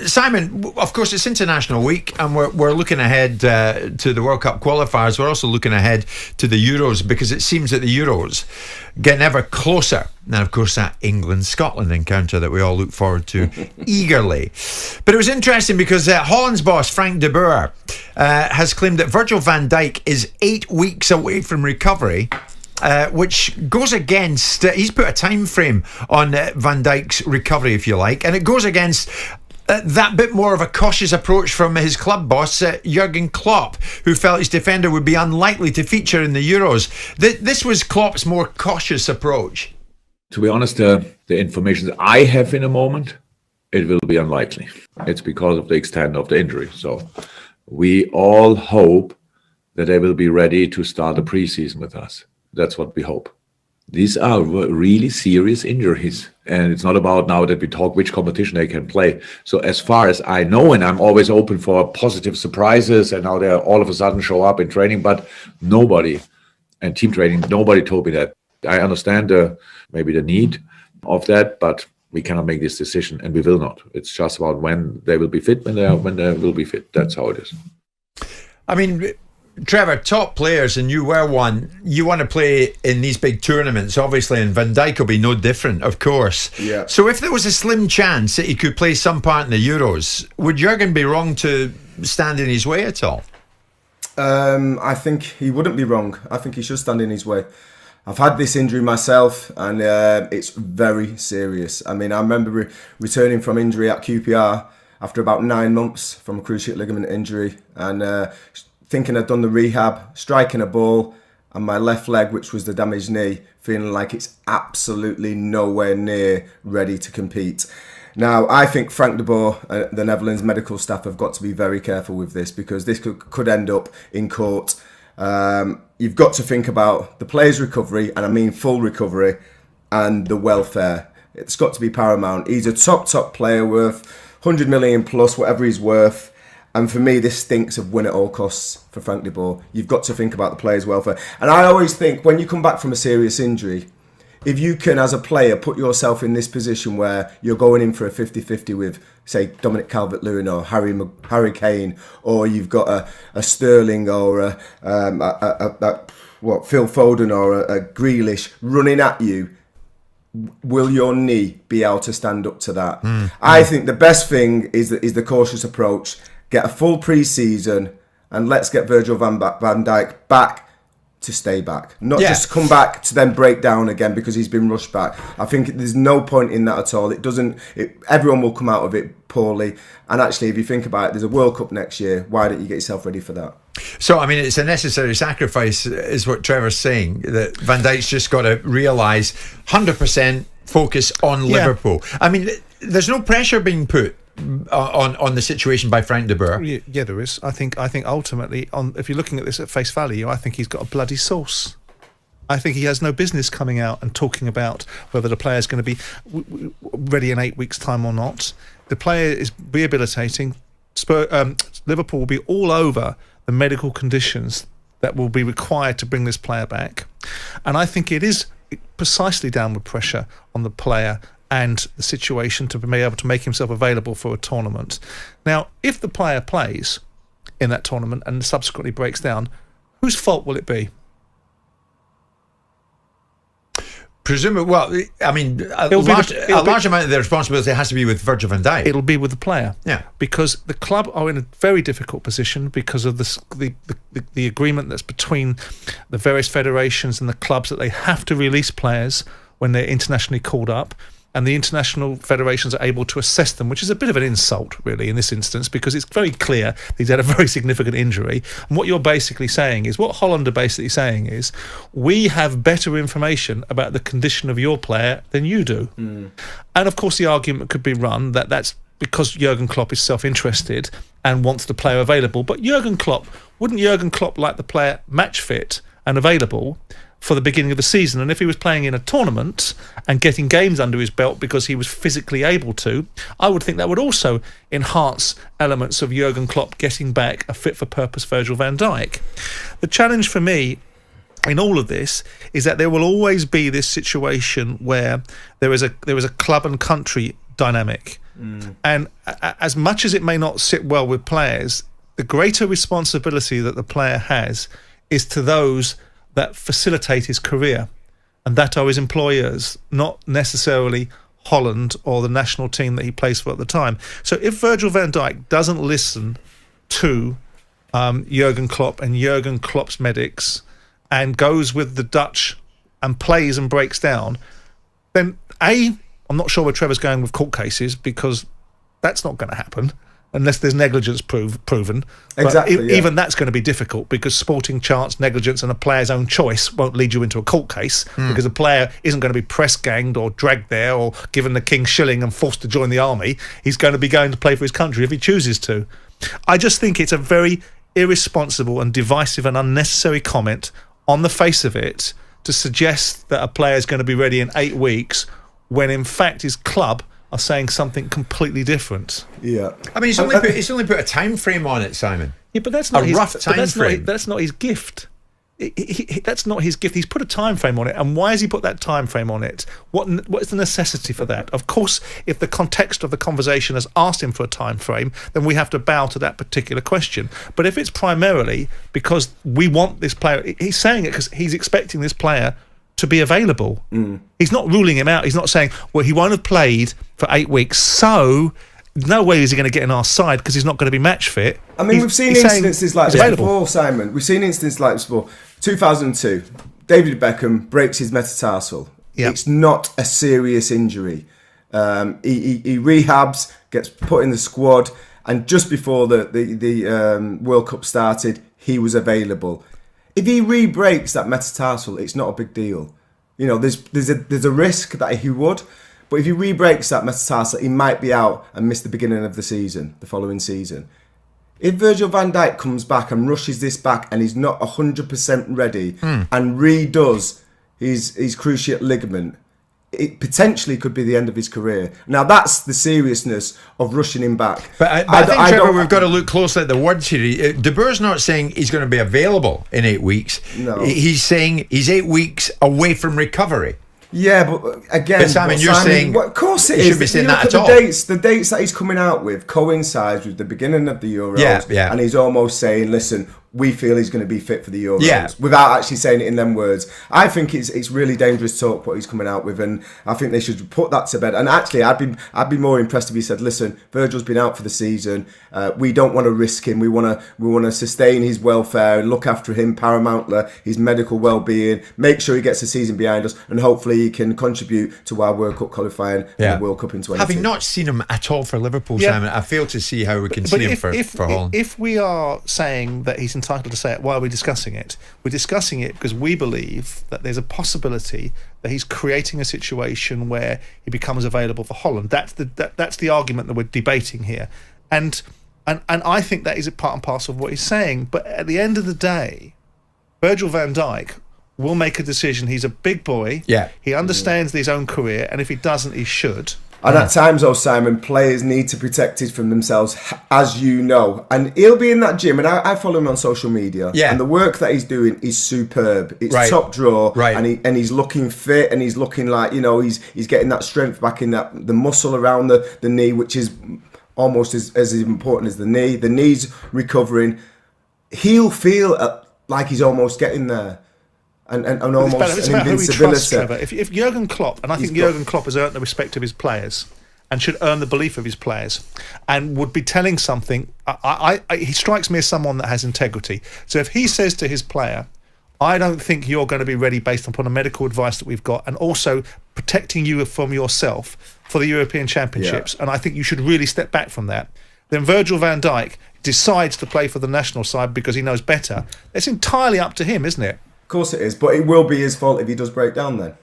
Simon, of course, it's International Week, and we're looking ahead to the World Cup qualifiers. We're also looking ahead to the Euros, because it seems that the Euros getting ever closer. Now, of course, that England-Scotland encounter that we all look forward to eagerly. But it was interesting because Holland's boss, Frank de Boer, has claimed that Virgil van Dijk is 8 weeks away from recovery, which goes against... he's put a time frame on Van Dijk's recovery, if you like, and it goes against... that bit more of a cautious approach from his club boss, Jurgen Klopp, who felt his defender would be unlikely to feature in the Euros. This was Klopp's more cautious approach. To be honest, the information that I have in a moment, it will be unlikely. It's because of the extent of the injury. So we all hope that they will be ready to start the preseason with us. That's what we hope. These are really serious injuries. And it's not about now that we talk which competition they can play. So as far as I know, and I'm always open for positive surprises, and now they all of a sudden show up in training, but nobody, and team training, nobody told me that. I understand maybe the need of that, but we cannot make this decision, and we will not. It's just about when they will be fit, when they will be fit. That's how it is. I mean, Trevor, top players, and you were one, you want to play in these big tournaments, obviously, and Van Dijk will be no different, of course. Yeah. So if there was a slim chance that he could play some part in the Euros, would Jurgen be wrong to stand in his way at all? I think he wouldn't be wrong. I think he should stand in his way. I've had this injury myself, and it's very serious. I mean, I remember returning from injury at QPR after about 9 months from a cruciate ligament injury, and thinking I'd done the rehab, striking a ball, and my left leg, which was the damaged knee, feeling like it's absolutely nowhere near ready to compete. Now, I think Frank de Boer, the Netherlands medical staff, have got to be very careful with this, because this could end up in court. You've got to think about the player's recovery, and I mean full recovery, and the welfare. It's got to be paramount. He's a top player, worth 100 million plus, whatever he's worth. And for me, this stinks of win at all costs for Frank de Boer. You've got to think about the player's welfare. And I always think, when you come back from a serious injury, if you can, as a player, put yourself in this position where you're going in for a 50-50 with, say, Dominic Calvert-Lewin or Harry Kane, or you've got a Sterling or Phil Foden or a Grealish running at you, will your knee be able to stand up to that? I think the best thing is the cautious approach. Get a full pre-season, and let's get Virgil van Dijk back to stay back. Not just come back to then break down again because he's been rushed back. I think there's no point in that at all. Everyone will come out of it poorly. And actually, if you think about it, there's a World Cup next year. Why don't you get yourself ready for that? So, I mean, it's a necessary sacrifice, is what Trevor's saying, that Van Dijk's just got to realise 100% focus on Liverpool. I mean, there's no pressure being put on the situation by Frank de Boer. Yeah, there is. I think ultimately, if you're looking at this at face value, I think he's got a bloody sauce. I think he has no business coming out and talking about whether the player's going to be ready in 8 weeks' time or not. The player is rehabilitating. Liverpool will be all over the medical conditions that will be required to bring this player back. And I think it is precisely downward pressure on the player and the situation to be able to make himself available for a tournament. Now, if the player plays in that tournament and subsequently breaks down, whose fault will it be? Presumably, well, I mean, a large amount of the responsibility has to be with Virgil van Dijk. It'll be with the player. Yeah. Because the club are in a very difficult position because of the agreement that's between the various federations and the clubs that they have to release players when they're internationally called up. And the international federations are able to assess them, which is a bit of an insult, really, in this instance, because it's very clear he's had a very significant injury. And what you're basically saying is, what Holland are basically saying is, we have better information about the condition of your player than you do. And of course, the argument could be run that that's because Jurgen Klopp is self-interested and wants the player available. But wouldn't Jurgen Klopp like the player match fit and available for the beginning of the season? And if he was playing in a tournament and getting games under his belt because he was physically able to, I would think that would also enhance elements of Jurgen Klopp getting back a fit-for-purpose Virgil van Dijk. The challenge for me in all of this is that there will always be this situation where there is a club and country dynamic. And as much as it may not sit well with players, the greater responsibility that the player has is to those that facilitate his career, and that are his employers, not necessarily Holland or the national team that he plays for at the time. So if Virgil van Dijk doesn't listen to Jurgen Klopp and Jurgen Klopp's medics and goes with the Dutch and plays and breaks down, then I'm not sure where Trevor's going with court cases, because that's not going to happen unless there's negligence proven. Exactly. But even that's going to be difficult, because sporting chance, negligence, and a player's own choice won't lead you into a court case, because a player isn't going to be press ganged or dragged there or given the king's shilling and forced to join the army. He's going to play for his country if he chooses to. I just think it's a very irresponsible and divisive and unnecessary comment on the face of it to suggest that a player is going to be ready in 8 weeks, when in fact his club are saying something completely different. Yeah, I mean, he's only put a time frame on it, Simon. Yeah, but that's not a rough time frame. That's not his gift. That's not his gift. He's put a time frame on it, and why has he put that time frame on it? What is the necessity for that? Of course, if the context of the conversation has asked him for a time frame, then we have to bow to that particular question. But if it's primarily because we want this player, he's saying it because he's expecting this player to be available. He's not ruling him out. He's not saying, well, he won't have played for 8 weeks, so no way is he going to get in our side because he's not going to be match fit. I mean, we've seen instances like this before, Simon. We've seen instances like this before. 2002, David Beckham breaks his metatarsal. Yep. It's not a serious injury. He rehabs, gets put in the squad, and just before the World Cup started, he was available. If he re-breaks that metatarsal, it's not a big deal. You know, there's a risk that he would, but if he re-breaks that metatarsal, he might be out and miss the beginning of the season, the following season. If Virgil van Dijk comes back and rushes this back and he's not 100% ready and redoes his cruciate ligament, it potentially could be the end of his career. Now, that's the seriousness of rushing him back. But I think, Trevor, we've got to look closely at the words here. De Boer's not saying he's going to be available in 8 weeks. No. He's saying he's 8 weeks away from recovery. Yeah, but again, but Simon, you're saying, well, of course it is. Should be saying that at all. The dates that he's coming out with coincides with the beginning of the Euros, and he's almost saying, "Listen, we feel he's going to be fit for the Euros," without actually saying it in them words. I think it's really dangerous talk what he's coming out with, and I think they should put that to bed. And actually, I'd be more impressed if he said, "Listen, Virgil's been out for the season. We don't want to risk him. We want to sustain his welfare and look after him paramountly, his medical well-being. Make sure he gets the season behind us, and hopefully he can contribute to our World Cup qualifying and the World Cup in 2020." Having not seen him at all for Liverpool, Simon, I fail to see how we can see him for Holland. If we are saying that he's entitled to say it, why are we discussing it? We're discussing it because we believe that there's a possibility that he's creating a situation where he becomes available for Holland. That's the argument that we're debating here, and I think that is a part and parcel of what he's saying. But at the end of the day, Virgil van Dijk will make a decision. He's a big boy. Yeah, he understands his own career, and if he doesn't, he should. And at times, though, Simon, players need to protect it from themselves, as you know. And he'll be in that gym, and I follow him on social media. Yeah. And the work that he's doing is superb. It's top draw, and he's looking fit, and he's looking like, you know, he's getting that strength back in the muscle around the knee, which is almost as important as the knee. The knee's recovering. He'll feel like he's almost getting there. And almost it's an about invincibility. Who we trust, Trevor. If Jurgen Klopp, and I think Jurgen Klopp has earned the respect of his players and should earn the belief of his players, and would be telling something. He strikes me as someone that has integrity. So if he says to his player, "I don't think you're going to be ready based upon the medical advice that we've got, and also protecting you from yourself for the European Championships, and I think you should really step back from that," then Virgil van Dijk decides to play for the national side because he knows better. It's entirely up to him, isn't it? Of course it is, but it will be his fault if he does break down then.